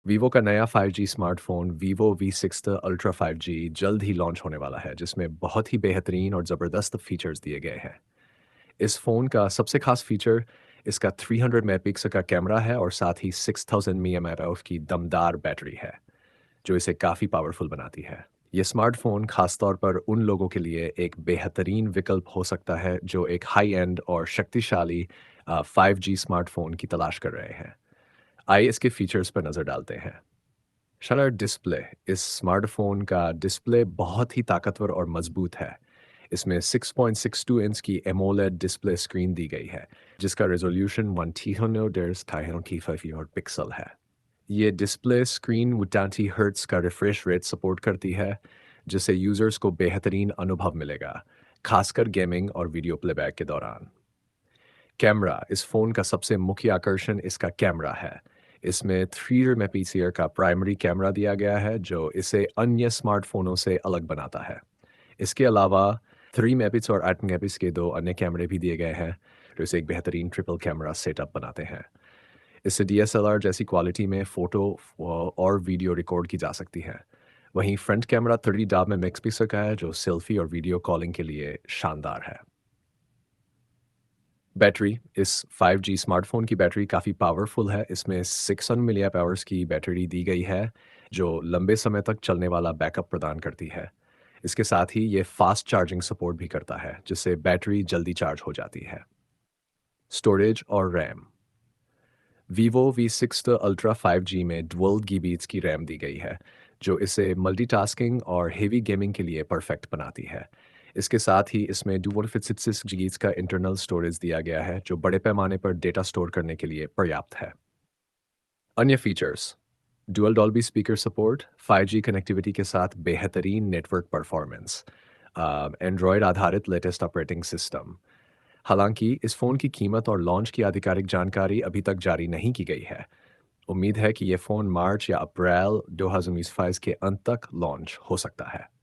Vivo का नया 5G smartphone Vivo V60 ultra 5G जल्द ही लॉन्च होने वाला है, जिसमें बहुत ही बेहतरीन और ज़बरदस्त फीचर्स दिए गए हैं। इस फ़ोन का सबसे ख़ास फीचर इसका 300 मेगापिक्सल का कैमरा है और साथ ही 6000 mAh की दमदार बैटरी है, जो इसे काफ़ी पावरफुल बनाती है। ये स्मार्टफ़ोन ख़ास तौर पर उन लोगों के लिए एक बेहतरीन विकल्प हो सकता है, जो एक हाई एंड और शक्तिशाली 5G स्मार्टफ़ोन की तलाश कर रहे हैं। आइए इसके फीचर्स पर नज़र डालते हैं। शानदार डिस्प्ले। इस स्मार्टफ़ोन का डिस्प्ले बहुत ही ताकतवर और मज़बूत है। इसमें 6.62 इंच की एमोलेड डिस्प्ले स्क्रीन दी गई है, जिसका रिज़ॉल्यूशन 1200 पिक्सल है। ये डिस्प्ले स्क्रीन 120 हर्ट्ज़ का रिफ्रेश रेट सपोर्ट करती है, जिससे यूज़र्स को बेहतरीन अनुभव मिलेगा, खासकर गेमिंग और वीडियो प्लेबैक के दौरान। कैमरा। इस फ़ोन का सबसे मुख्य आकर्षण इसका कैमरा है। इसमें 3 मेगापिक्सल का प्राइमरी कैमरा दिया गया है, जो इसे अन्य स्मार्टफ़ोनों से अलग बनाता है। इसके अलावा 3 मेगापिक्सल और 8 मेगापिक्सल के 2 अन्य कैमरे भी दिए गए हैं, जो इसे एक बेहतरीन ट्रिपल कैमरा सेटअप बनाते हैं। इससे डीएसएलआर जैसी क्वालिटी में फ़ोटो और वीडियो रिकॉर्ड की जा सकती है। वहीं फ्रंट कैमरा 30 मेगापिक्सल का है, जो सेल्फ़ी और वीडियो कॉलिंग के लिए शानदार है। बैटरी। इस 5G स्मार्टफ़ोन की बैटरी काफ़ी पावरफुल है। इसमें 600 मिलिएम्प आवर्स की बैटरी दी गई है, जो लंबे समय तक चलने वाला बैकअप प्रदान करती है। इसके साथ ही ये फ़ास्ट चार्जिंग सपोर्ट भी करता है, जिससे बैटरी जल्दी चार्ज हो जाती है। स्टोरेज और RAM. Vivo V60 Ultra 5G में डुअल गीबीट्स की रैम दी गई है, जो इसे मल्टीटास्किंग और हेवी गेमिंग के लिए परफेक्ट बनाती है। इसके साथ ही इसमें 256 जीबी का इंटरनल स्टोरेज दिया गया है, जो बड़े पैमाने पर डेटा स्टोर करने के लिए पर्याप्त है। अन्य features. Dual Dolby speaker support, 5G connectivity के साथ बेहतरीन नेटवर्क परफॉर्मेंस, एंड्रॉयड आधारित लेटेस्ट ऑपरेटिंग सिस्टम। हालांकि इस फ़ोन की कीमत और लॉन्च की आधिकारिक जानकारी अभी तक जारी नहीं की गई है। उम्मीद है कि ये फ़ोन मार्च या अप्रैल 2025 के अंत तक लॉन्च हो सकता है।